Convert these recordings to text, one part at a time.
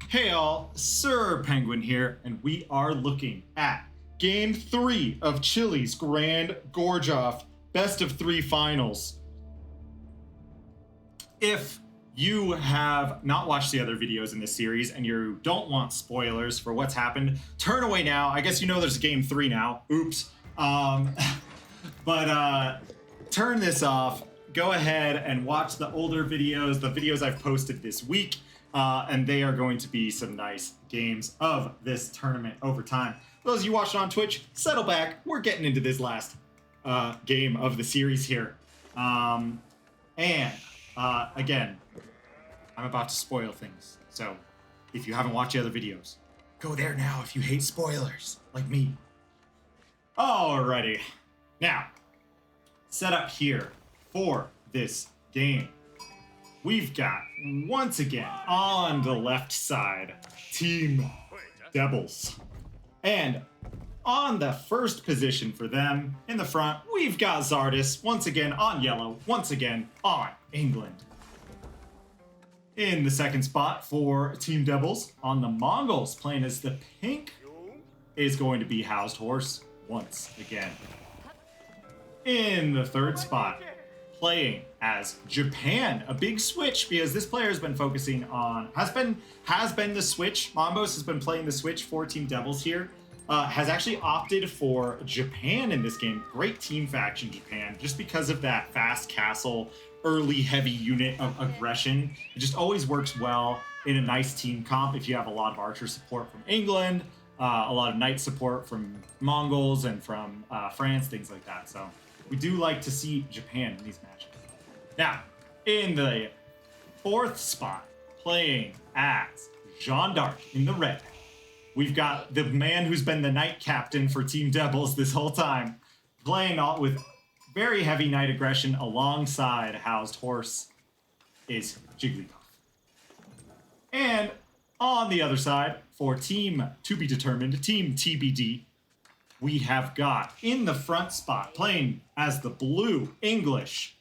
Hey all, Sir Penguin here, and we are looking at Game 3 of Chile's Grand Gorge-Off Best of 3 Finals. If you have not watched the other videos in this series and you don't want spoilers for what's happened, turn away now. I guess you know there's Game 3 now. Oops. Turn this off. Go ahead and watch the older videos, the videos I've posted this week. And they are going to be some nice games of this tournament over time. For those of you watching on Twitch, settle back. We're getting into this last game of the series here. Again, I'm about to spoil things. So if you haven't watched the other videos, go there now if you hate spoilers, like me. Alrighty. Now, set up here for this game. We've got, once again, on the left side, Team Devils. And on the first position for them, in the front, we've got Zardis, once again on yellow, once again on England. In the second spot for Team Devils, on the Mongols, playing as the pink, is going to be Housed Horse, once again. In the third spot, playing as Japan, a big switch because this player has been focusing on has been the switch. Mambos has been playing the switch for Team Devils here. Has actually opted for Japan in this game. Great team faction, Japan, just because of that fast castle, early heavy unit of aggression. It just always works well in a nice team comp if you have a lot of archer support from England, a lot of knight support from Mongols and from France, things like that. So we do like to see Japan in these matches. Now, in the fourth spot, playing as Jeanne d'Arc in the red, we've got the man who's been the knight captain for Team Devils this whole time, playing with very heavy knight aggression alongside Housed Horse is Jigglypuff. And on the other side, for Team To Be Determined, Team TBD, we have got in the front spot, playing as the blue English,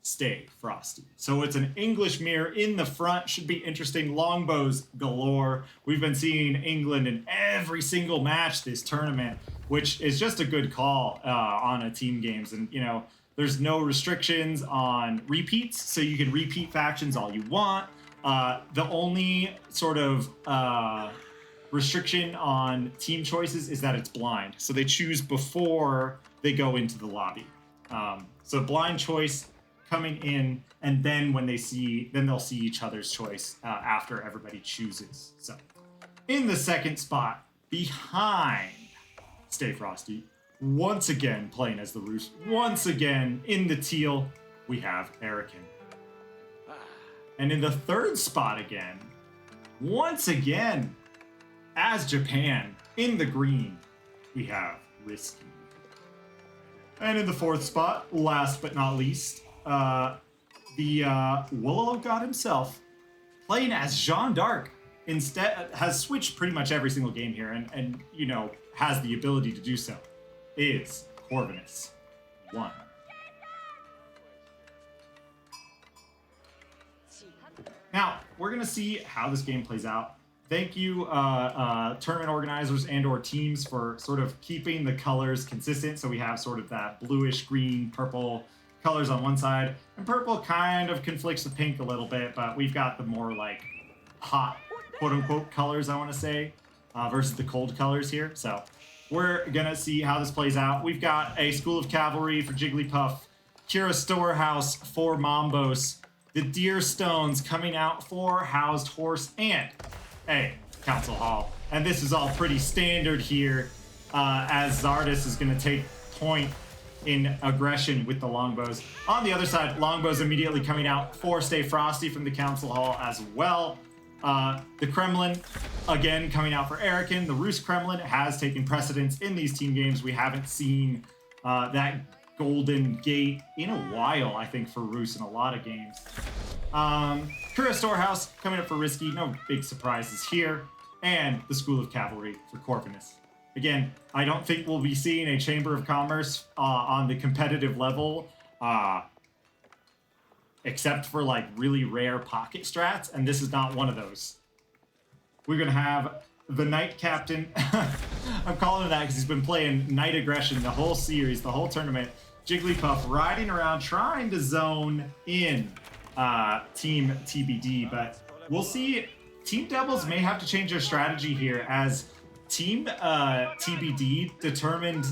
Stay Frosty. So it's an English mirror in the front. Should be interesting. Longbows galore. We've been seeing England in every single match this tournament, which is just a good call on a team games. And, you know, there's no restrictions on repeats, so you can repeat factions all you want. The only sort of restriction on team choices is that it's blind. So they choose before they go into the lobby. So blind choice coming in, and then when they'll see each other's choice after everybody chooses. So in the second spot, behind Stay Frosty, once again playing as the Roos, once again in the teal, we have Erican. And in the third spot again, once again, as Japan, in the green, we have Risky. And in the fourth spot, last but not least, the Willow God himself, playing as Jeanne d'Arc, instead has switched pretty much every single game here, and you know, has the ability to do so, is Corvinus 1. Now, we're going to see how this game plays out. Thank you, tournament organizers and or teams, for sort of keeping the colors consistent. So we have sort of that bluish, green, purple colors on one side. And purple kind of conflicts with pink a little bit, but we've got the more like hot, quote-unquote, colors, I want to say, versus the cold colors here. So we're going to see how this plays out. We've got a School of Cavalry for Jigglypuff, Kira Storehouse for Mambos, the Deer Stones coming out for Housed Horse, and Council Hall. And this is all pretty standard here, as Zardis is going to take point in aggression with the Longbows. On the other side, Longbows immediately coming out for Stay Frosty from the Council Hall as well. The Kremlin, again, coming out for Erican. The Roos Kremlin has taken precedence in these team games. We haven't seen that Golden Gate in a while, I think, for Roos in a lot of games. Kura Storehouse coming up for Risky. No big surprises here. And the School of Cavalry for Corvinus. Again, I don't think we'll be seeing a Chamber of Commerce on the competitive level, except for like really rare pocket strats, and this is not one of those. we're going to have the Knight Captain. I'm calling him that because he's been playing Knight Aggression the whole series, the whole tournament. Jigglypuff riding around trying to zone in Team TBD, but we'll see. Team Devils may have to change their strategy here as Team TBD determined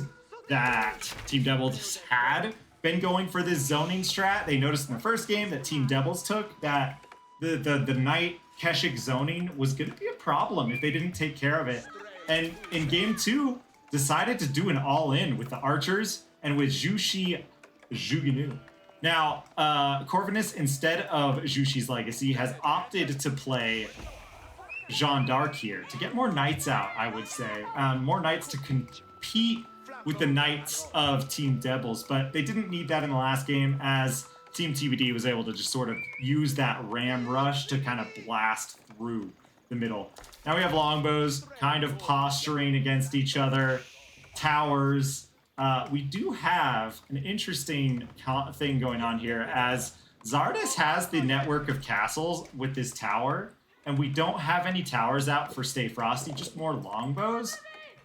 that Team Devils had been going for this zoning strat. They noticed in the first game that Team Devils took that the Knight Keshik zoning was going to be a problem if they didn't take care of it. And in game 2, decided to do an all-in with the archers and with Jushi Juginu. Now, Corvinus, instead of Jushi's Legacy, has opted to play Jeanne d'Arc here to get more knights out, I would say. More knights to compete with the knights of Team Devils, but they didn't need that in the last game as Team TBD was able to just sort of use that ram rush to kind of blast through the middle. Now we have longbows kind of posturing against each other, towers. We do have an interesting thing going on here as Zardes has the network of castles with this tower, and we don't have any towers out for Stay Frosty, just more longbows.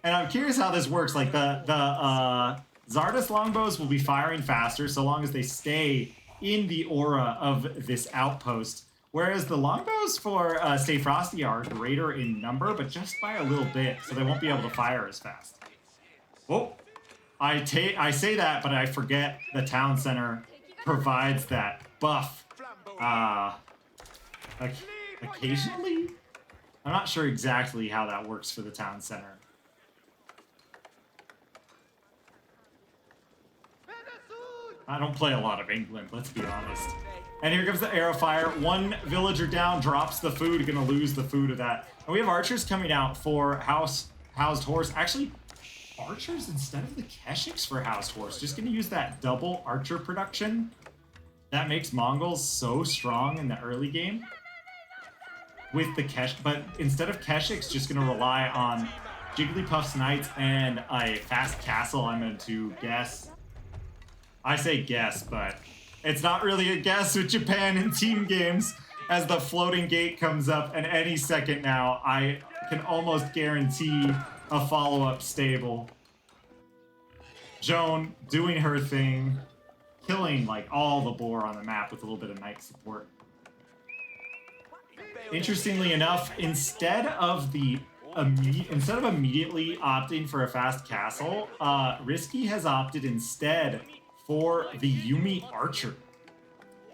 And I'm curious how this works. Like the Zardes longbows will be firing faster so long as they stay in the aura of this outpost. Whereas the longbows for Stay Frosty are greater in number, but just by a little bit, so they won't be able to fire as fast. Oh, I say that, but I forget the town center provides that buff. Occasionally? I'm not sure exactly how that works for the town center. I don't play a lot of England, let's be honest. And here comes the arrow fire. One villager down, drops the food, gonna lose the food of that. And we have archers coming out for Housed Horse. Actually, archers instead of the Keshiks for Housed Horse. Just gonna use that double archer production. That makes Mongols so strong in the early game. With the but instead of Keshiks, just gonna rely on Jigglypuff's Knights and a fast castle, I'm going to guess. I say guess, but it's not really a guess with Japan in team games as the floating gate comes up, and any second now, I can almost guarantee a follow-up stable. Joan doing her thing, killing like all the boar on the map with a little bit of knight support. Interestingly enough, instead of immediately opting for a fast castle, Risky has opted instead for the Yumi Archer.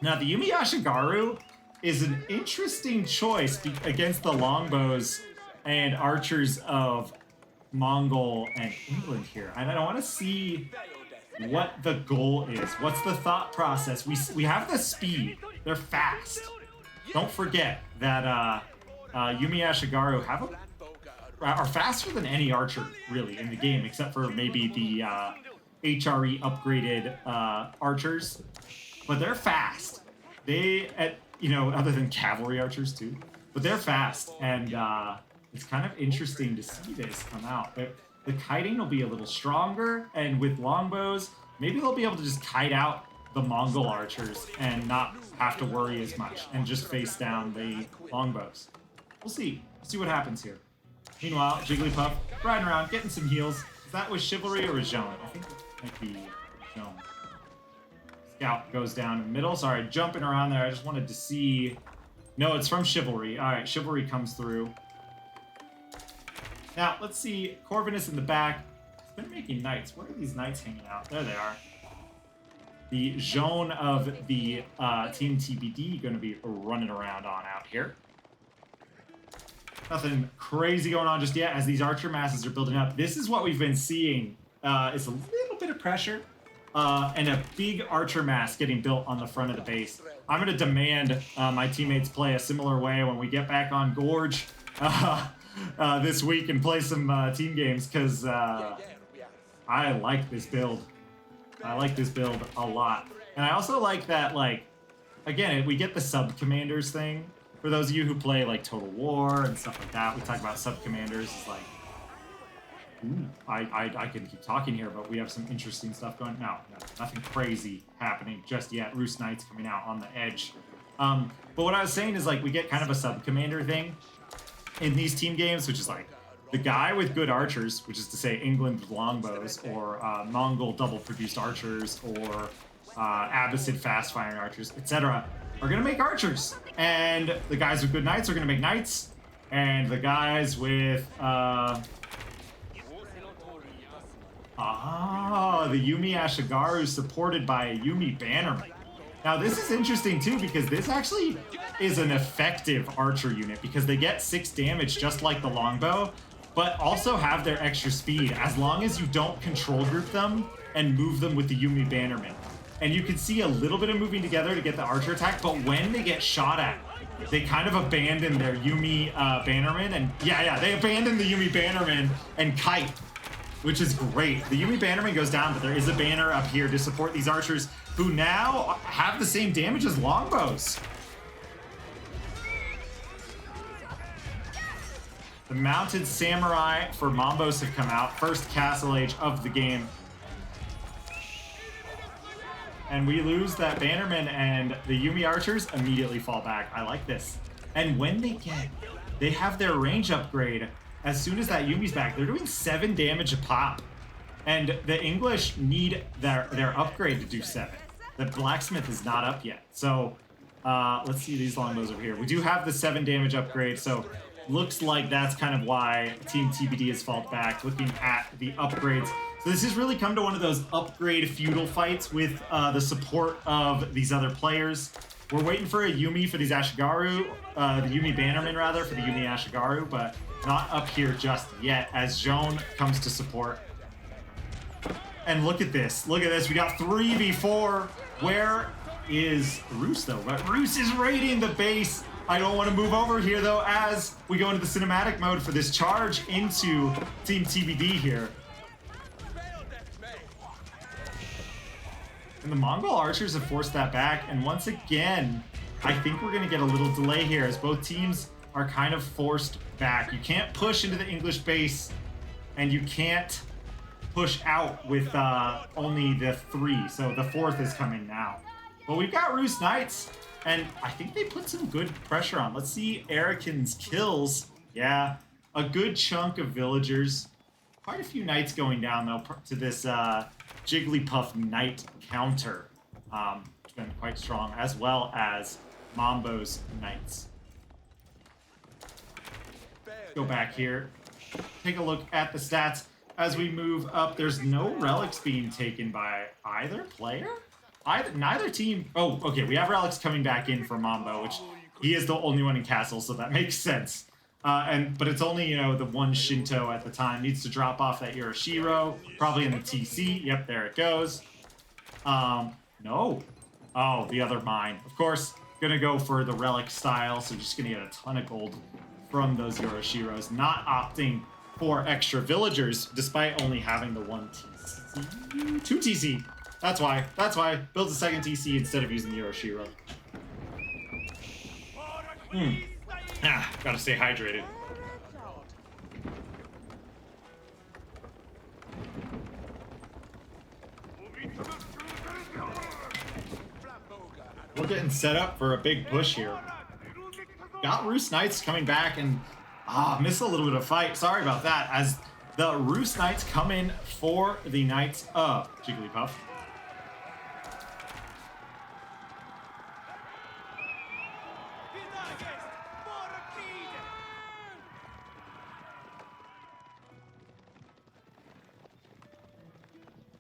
Now, the Yumi Ashigaru is an interesting choice against the longbows and archers of Mongol and England here. And I want to see what the goal is. What's the thought process? We have the speed. They're fast. Don't forget that Yumi Ashigaru are faster than any archer, really, in the game, except for maybe the HRE upgraded archers. But they're fast. Other than cavalry archers, too. But they're fast, and it's kind of interesting to see this come out. The kiting will be a little stronger, and with longbows, maybe they'll be able to just kite out the Mongol archers and not have to worry as much and just face down the longbows. We'll see. We'll see what happens here. Meanwhile, Jigglypuff riding around, getting some heals. Is that with Chivalry or with Jeanne? I think it might be Jeanne. Scout goes down in the middle. Sorry, jumping around there. I just wanted to see. No, it's from Chivalry. All right, Chivalry comes through. Now, let's see. Corvinus in the back. He's been making knights. Where are these knights hanging out? There they are. The Jeanne of the Team TBD going to be running around on out here. Nothing crazy going on just yet as these archer masses are building up. This is what we've been seeing. Is a little bit of pressure and a big archer mass getting built on the front of the base. I'm going to demand my teammates play a similar way when we get back on Gorge this week and play some team games because I like this build. I like this build a lot. And I also like that, like, again, we get the sub-commanders thing. For those of you who play, like, Total War and stuff like that, we talk about sub-commanders. It's like, ooh, I can keep talking here, but we have some interesting stuff going. No, nothing crazy happening just yet. Roost Knights coming out on the edge. But what I was saying is, like, we get kind of a sub-commander thing. in these team games, which is like the guy with good archers, which is to say England with longbows, or Mongol double-produced archers, or Abbasid fast-firing archers, etc., are going to make archers. And the guys with good knights are going to make knights. And the guys with... the Yumi Ashigaru supported by a Yumi Bannerman. Now, this is interesting, too, because this actually is an effective archer unit, because they get 6 damage just like the longbow, but also have their extra speed, as long as you don't control group them and move them with the Yumi Bannerman. And you can see a little bit of moving together to get the archer attack, but when they get shot at, they kind of abandon their Yumi Bannerman, and they abandon the Yumi Bannerman and kite, which is great. The Yumi Bannerman goes down, but there is a banner up here to support these archers, who now have the same damage as longbows. The mounted samurai for Mombos have come out. First castle age of the game. And we lose that Bannerman, and the Yumi archers immediately fall back. I like this. And when they have their range upgrade, as soon as that Yumi's back, they're doing 7 damage a pop. And the English need their upgrade to do 7. The blacksmith is not up yet. So let's see these longbows over here. We do have the 7 damage upgrade, so looks like that's kind of why Team TBD has fallen back, looking at the upgrades. So this has really come to one of those upgrade feudal fights with the support of these other players. We're waiting for a Yumi for these Ashigaru, the Yumi Bannerman rather, for the Yumi Ashigaru, but not up here just yet as Joan comes to support. And look at this. Look at this. We got 3v4. Where is Roos, though? But Roos is raiding the base. I don't want to move over here, though, as we go into the cinematic mode for this charge into Team TBD here. And the Mongol archers have forced that back. And once again, I think we're going to get a little delay here as both teams are kind of forced back. You can't push into the English base, and you can't push out with only the 3. So the 4th is coming now. But we've got Roos Knights, and I think they put some good pressure on. Let's see Erican's kills. Yeah, a good chunk of villagers. Quite a few knights going down, though, to this Jigglypuff Knight counter. It's been quite strong, as well as Mambo's Knights. Go back here. Take a look at the stats. As we move up, there's no relics being taken by either player? Neither team. Oh, okay, we have relics coming back in for Mambo, which he is the only one in castle, so that makes sense. But it's only, you know, the one Shinto at the time. Needs to drop off that Yorishiro, probably in the TC. Yep, there it goes. No. Oh, the other mine. Of course, gonna go for the relic style, so just gonna get a ton of gold from those Yorishiros. Not opting for extra villagers, despite only having the 1 TC. 2 TC. That's why. That's why. Builds a 2nd TC instead of using the Yorishiro. Gotta stay hydrated. We're getting set up for a big push here. Got Roos Knights coming back and missed a little bit of fight. Sorry about that. As the Roos Knights come in for the Knights of Jigglypuff.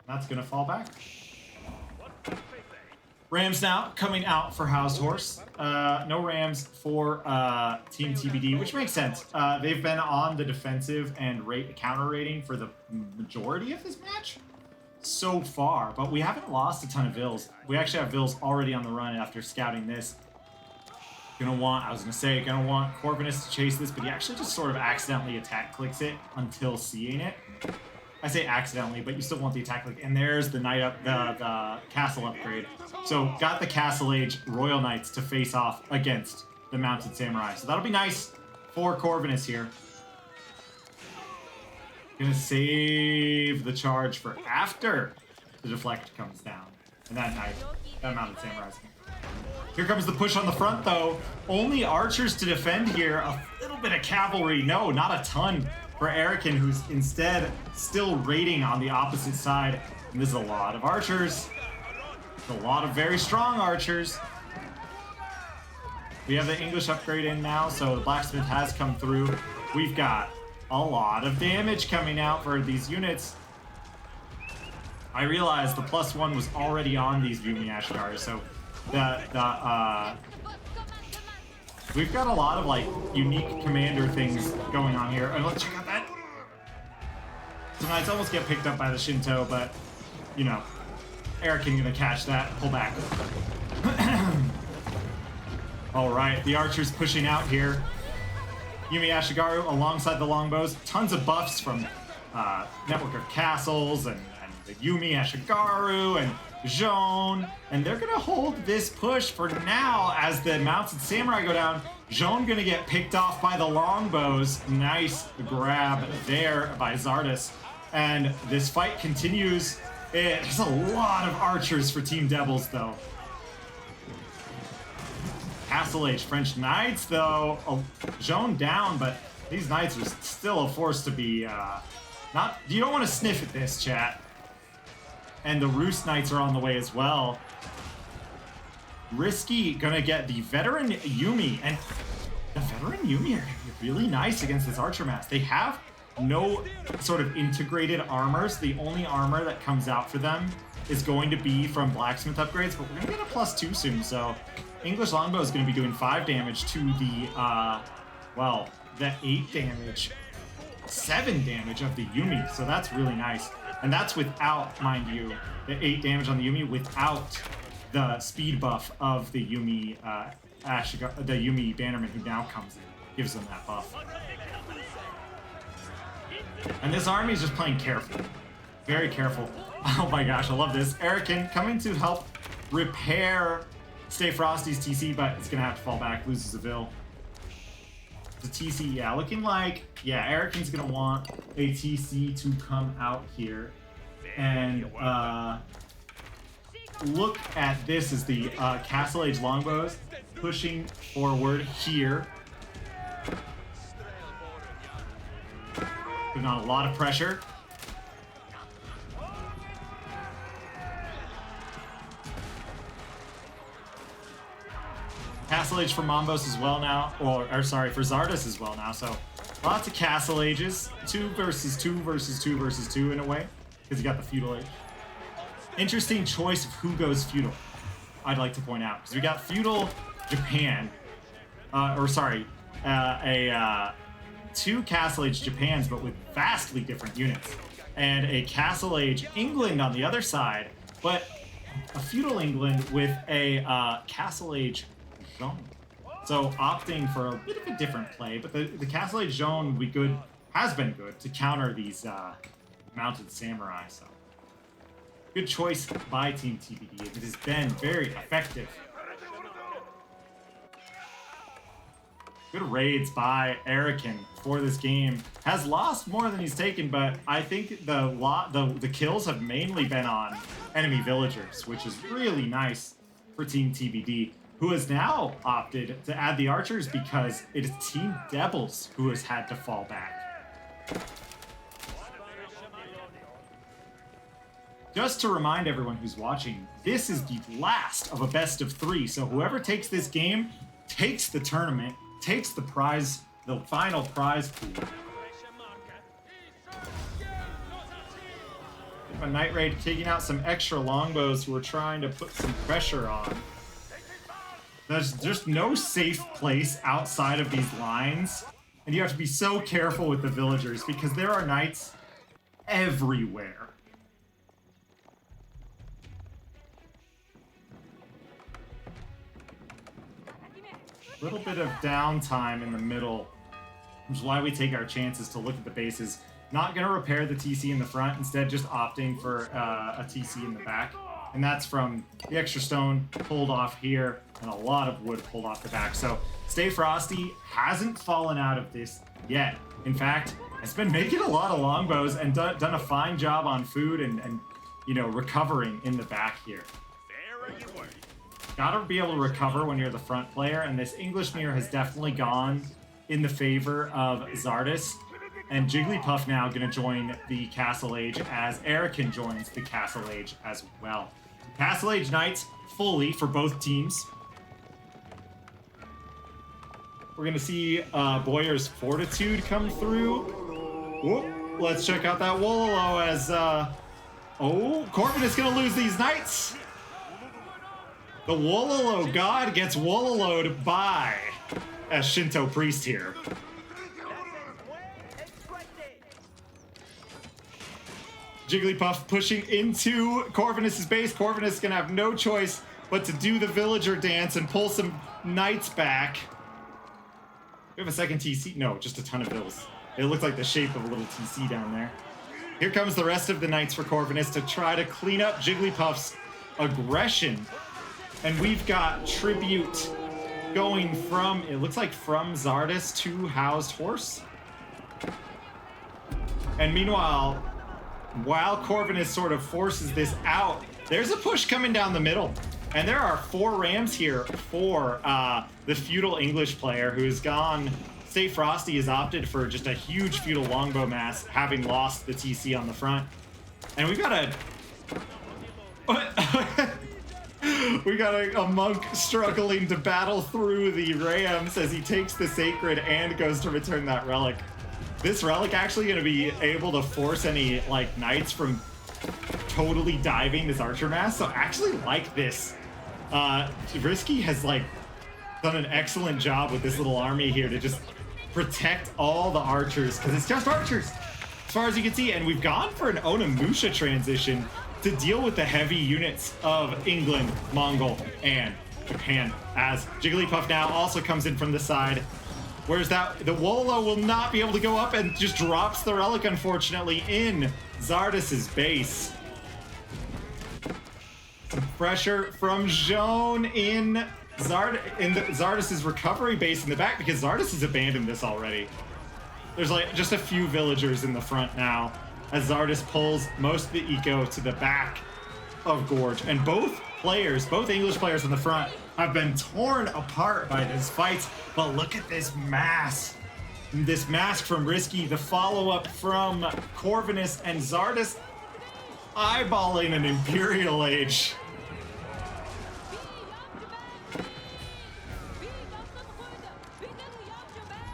That's gonna fall back. Rams now coming out for Housed Horse. No Rams for Team TBD, which makes sense. They've been on the defensive and counter rating for the majority of this match so far, but we haven't lost a ton of Vills. We actually have Vills already on the run after scouting this. Gonna want Corvinus to chase this, but he actually just sort of accidentally attack clicks it until seeing it. I say accidentally, but you still want the attack click. And there's the the castle upgrade. So got the Castle Age Royal Knights to face off against the Mounted Samurai. So that'll be nice for Corvinus here. Gonna save the charge for after the deflect comes down. And that Mounted Samurai's. Here comes the push on the front, though. Only archers to defend here. A little bit of cavalry. No, not a ton for Erican, who's instead still raiding on the opposite side. And there's a lot of archers. A lot of very strong archers. We have the English upgrade in now, so the blacksmith has come through. We've got a lot of damage coming out for these units. I realized the +1 was already on these Yumi Ashigari, so we've got a lot of like unique commander things going on here. And let's check out that. The Knights almost get picked up by the Shinto, but you know, Erican gonna catch that, pull back. All right, the archers pushing out here. Yumi Ashigaru alongside the longbows. Tons of buffs from Network of Castles and the Yumi Ashigaru and Joan. And they're gonna hold this push for now as the mounted samurai go down. Joan gonna get picked off by the longbows. Nice grab there by Zardes. And this fight continues. There's a lot of archers for Team Devils though. Castle Age French Knights, though, Joan down, but these Knights are still a force to be, not, you don't want to sniff at this, chat. And the Roost Knights are on the way as well. Risky gonna get the veteran Yumi, and the veteran Yumi are gonna be really nice against this archer mass. They have no sort of integrated armors. The only armor that comes out for them is going to be from blacksmith upgrades, but we're gonna get a +2 soon, so English Longbow is going to be doing 5 damage to the, well, the 8 damage, 7 damage of the Yumi. So that's really nice. And that's without, mind you, the 8 damage on the Yumi without the speed buff of the Yumi, the Yumi Bannerman who now comes in, gives them that buff. And this army is just playing careful, very careful. Oh my gosh, I love this. Erican coming to help repair Stay Frosty's TC, but it's gonna have to fall back, loses a Vil. The TC, yeah, looking like, yeah, Erican's gonna want a TC to come out here. And look at this as the Castle Age Longbows pushing forward here. Putting on a lot of pressure. Castle Age for Mombos as well now, or sorry, for Zardes as well now, so lots of Castle Ages, 2 versus 2 versus 2 versus 2 in a way, because you got the Feudal Age. Interesting choice of who goes Feudal, I'd like to point out, because we got Feudal Japan, or sorry, 2 Castle Age Japans, but with vastly different units, and a Castle Age England on the other side, but a Feudal England with a Castle Age Zone. So opting for a bit of a different play, but the Castle Age Zone would be good, has been good to counter these mounted samurai. So good choice by Team TBD. It has been very effective. Good raids by Erican for this game. Has lost more than he's taken, but I think the kills have mainly been on enemy villagers, which is really nice for Team TBD, who has now opted to add the archers because it is Team Devils who has had to fall back. Just to remind everyone who's watching, this is the last of a best of 3, so whoever takes this game takes the tournament, takes the prize, the final prize pool. A Night Raid taking out some extra longbows who are trying to put some pressure on. There's just no safe place outside of these lines, and you have to be so careful with the villagers because there are knights everywhere. A little bit of downtime in the middle, which is why we take our chances to look at the bases. Not going to repair the TC in the front, instead just opting for a TC in the back. And that's from the extra stone pulled off here and a lot of wood pulled off the back. So Stay Frosty hasn't fallen out of this yet. In fact, has been making a lot of longbows and done a fine job on food and you know, recovering in the back here. Gotta be able to recover when you're the front player, and this English mirror has definitely gone in the favor of Zardus. And Jigglypuff now going to join the Castle Age as Erican joins the Castle Age as well. Castle Age Knights fully for both teams. We're going to see Boyer's Fortitude come through. Whoop. Let's check out that Wololo as... oh, Corbin is going to lose these Knights. The Wololo God gets Wololo'd by a Shinto priest here. Jigglypuff pushing into Corvinus' base. Corvinus is going to have no choice but to do the villager dance and pull some Knights back. We have a second TC. No, just a ton of bills. It looks like the shape of a little TC down there. Here comes the rest of the Knights for Corvinus to try to clean up Jigglypuff's aggression. And we've got tribute going from, it looks like from Zardus to Housed Horse. And meanwhile, while Corvinus sort of forces this out, there's a push coming down the middle. And there are 4 Rams here for the feudal English player who has gone. Stay Frosty has opted for just a huge feudal longbow mass, having lost the TC on the front. And we've got a monk struggling to battle through the Rams as he takes the Sacred and goes to return that relic. This relic actually going to be able to force any like Knights from totally diving this archer mass. So actually like this. Risky has like done an excellent job with this little army here to just protect all the archers, because it's just archers as far as you can see. And we've gone for an Onimusha transition to deal with the heavy units of England, Mongol, and Japan, as Jigglypuff now also comes in from the side. Where's that? The Wololo will not be able to go up and just drops the relic, unfortunately, in Zardus's base. Some pressure from Joan in Zardus's recovery base in the back, because Zardus has abandoned this already. There's like just a few villagers in the front now, as Zardus pulls most of the eco to the back of Gorge. And both English players in the front have been torn apart by this fight. But look at this mass. This mask from Risky, the follow-up from Corvinus, and Zardus eyeballing an Imperial Age.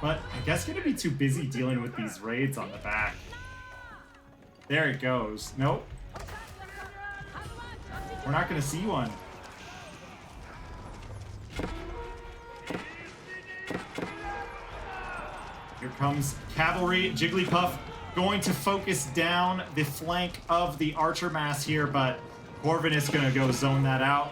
But I guess gonna be too busy dealing with these raids on the back. There it goes. Nope. We're not gonna see one. Here comes cavalry. Jigglypuff going to focus down the flank of the archer mass here, but Corvinus gonna go zone that out.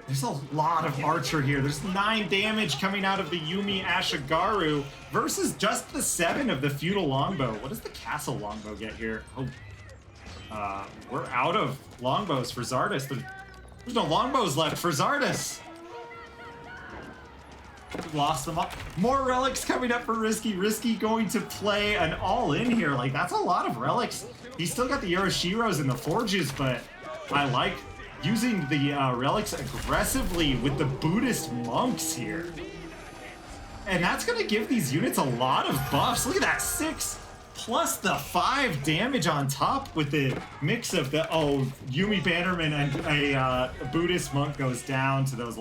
There's a lot of archer here. There's 9 damage coming out of the Yumi Ashigaru versus just the 7 of the feudal longbow. What does the castle longbow get here? Oh, we're out of longbows for Zardus. There's no longbows left for Zardus. We've lost them all. More relics coming up for Risky. Risky going to play an all-in here. Like, that's a lot of relics. He's still got the Yoroshiros and the forges, but I like using the relics aggressively with the Buddhist monks here. And that's going to give these units a lot of buffs. Look at that, 6 plus the 5 damage on top with the mix of the, Yumi Bannerman and a Buddhist monk goes down to those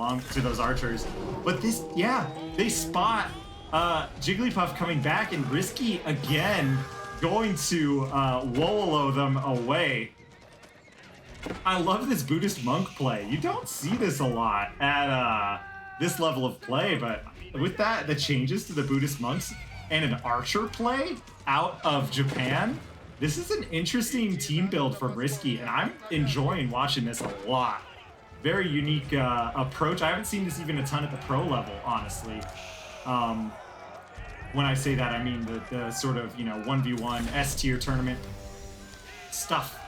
archers. But this, yeah, they spot Jigglypuff coming back, and Risky again going to Wololo them away. I love this Buddhist monk play. You don't see this a lot at this level of play, but with that, the changes to the Buddhist monks and an archer play out of Japan, this is an interesting team build from Risky, and I'm enjoying watching this a lot. Very unique approach. I haven't seen this even a ton at the pro level, honestly. When I say that, I mean the sort of, 1v1 S-tier tournament stuff.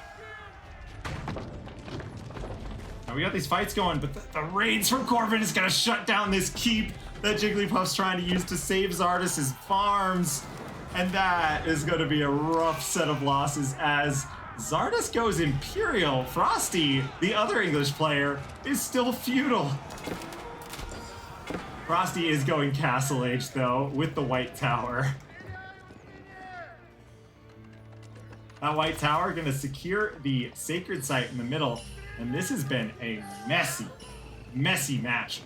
Now we got these fights going, but the raids from Corbin is gonna shut down this keep that Jigglypuff's trying to use to save Zardus's farms. And that is gonna be a rough set of losses as Zardus goes Imperial. Frosty, the other English player, is still feudal. Frosty is going Castle Age, though, with the White Tower. That White Tower going to secure the Sacred Site in the middle. And this has been a messy match.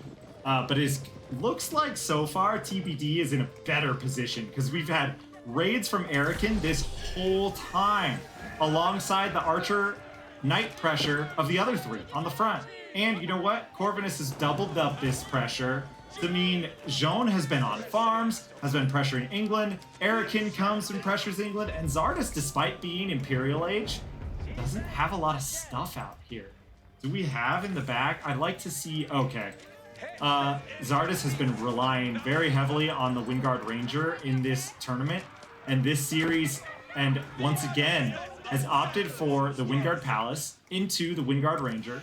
But it looks like so far TBD is in a better position because we've had raids from Erican this whole time alongside the Archer Knight pressure of the other three on the front. And you know what? Corvinus has doubled up this pressure. I mean, Joan has been on farms, has been pressuring England, Erican comes and pressures England, and Zardes, despite being Imperial Age, doesn't have a lot of stuff out here. Do we have in the back? I'd like to see, okay. Zardes has been relying very heavily on the Wingard Ranger in this tournament and this series, and once again has opted for the Wingard Palace into the Wingard Ranger.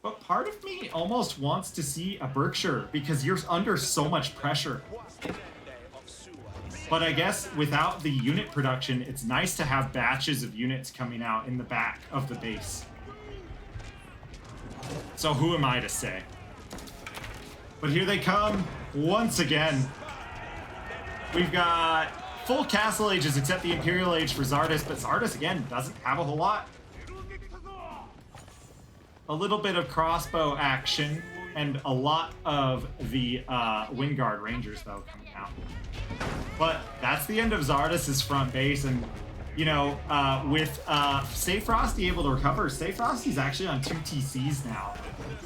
But part of me almost wants to see a Berkshire because you're under so much pressure. But I guess without the unit production, it's nice to have batches of units coming out in the back of the base. So who am I to say? But here they come once again. We've got full Castle Ages except the Imperial Age for Zardes, but Zardes again doesn't have a whole lot. A little bit of crossbow action and a lot of the Wingard Rangers though coming out. But that's the end of Zardes' front base, and you know, with Stay Frosty able to recover, Stay Frosty's actually on 2 TCs now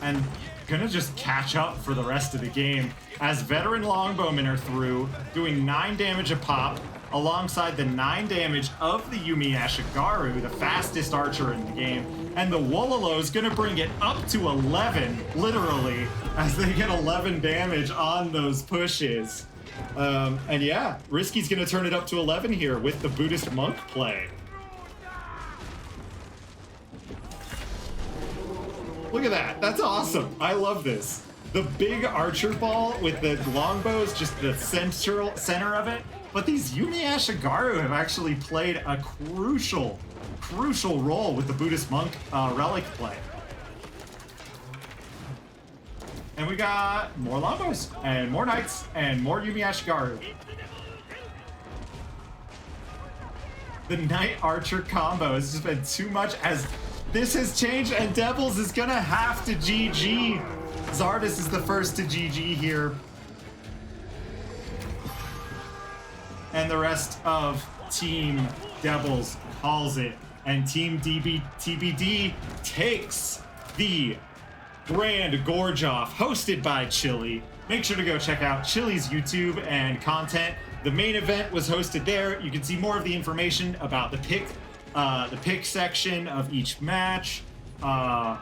and gonna just catch up for the rest of the game as veteran longbowmen are through, doing 9 damage a pop alongside the 9 damage of the Yumi Ashigaru, the fastest archer in the game, and the Wololo's gonna bring it up to 11, literally, as they get 11 damage on those pushes. And yeah, Risky's gonna turn it up to 11 here with the Buddhist monk play. Look at that, that's awesome. I love this. The big archer ball with the longbows, just the center of it. But these Yumi Ashigaru have actually played a crucial role with the Buddhist monk relic play. And we got more longbows, and more knights, and more Yumi Ashigaru. The knight archer combo has just been too much as this has changed, and Devils is gonna have to GG. Zardes is the first to GG here. And the rest of Team Devils calls it. And Team TBD takes the Grand Gorge-Off, hosted by Chili. Make sure to go check out Chili's YouTube and content. The main event was hosted there. You can see more of the information about the pick section of each match. A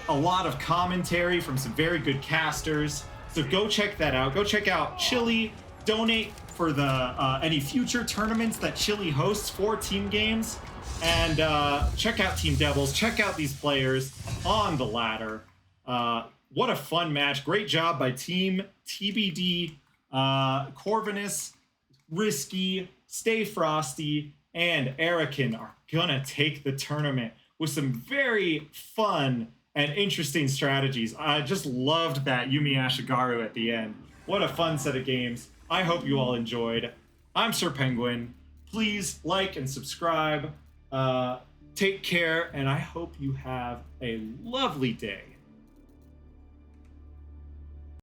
lot of commentary from some very good casters. So go check that out. Go check out Chili. Donate for the any future tournaments that Chili hosts for team games. And check out Team Devils. Check out these players on the ladder. What a fun match. Great job by Team TBD. Corvinus, Risky, Stay Frosty, and Erican are gonna take the tournament with some very fun and interesting strategies. I just loved that Yumi Ashigaru at the end. What a fun set of games. I hope you all enjoyed. I'm Sir Penguin. Please like and subscribe. Take care, and I hope you have a lovely day.